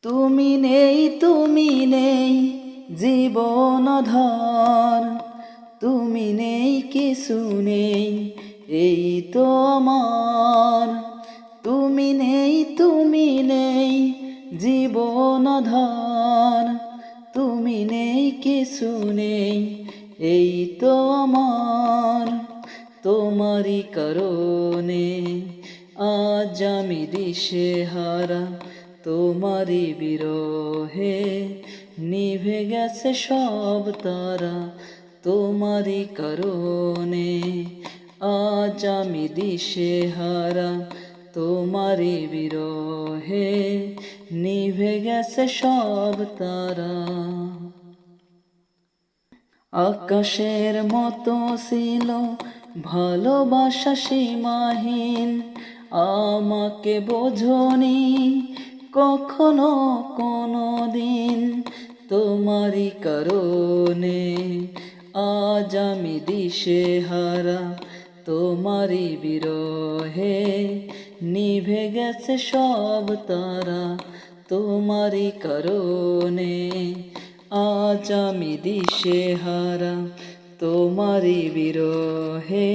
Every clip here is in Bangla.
তুমি নেই জীবন ধর, তুমি নেই কিছু নেই এই তো আমার। তুমি নেই জীবন ধর, তুমি নেই কিছু নেই এই তো আমার। তোমারই কারণে আজ আমি দিশেহারা, তোমারই বিরহে নিভে গেছে সব তারা। তোমারই কারণে আজ আমি দিশেহারা, তোমারই বিরহে নিভে গেছে সব তারা। আকাশের মতো ছিল ভালোবাসা সীমাহীন, আমাকে বোঝনি কখনো কোনো দিন। তোমারই কারণে আজ আমি দিশেহারা, তোমারই বিরহে নিভে গেছে সব তারা। তোমারই কারণে আজ আমি দিশেহারা, তোমারই বিরহে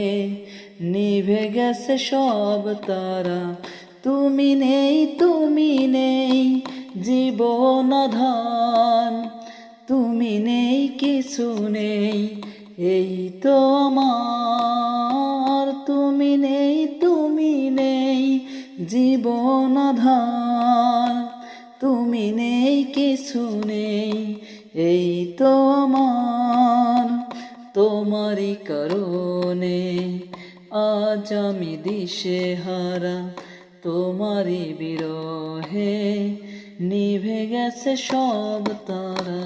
নিভে গেছে সব তারা। তুমি নেই জীবন আধার, তুমি নেই কিছু নেই এই তো আমার। তুমি নেই জীবন আধার, তুমি নেই কিছু নেই এই তো আমার। তোমারই কারণে আজ আমি দিশেহারা, তোমারই বিরহে নিভে গেছে সব তারা।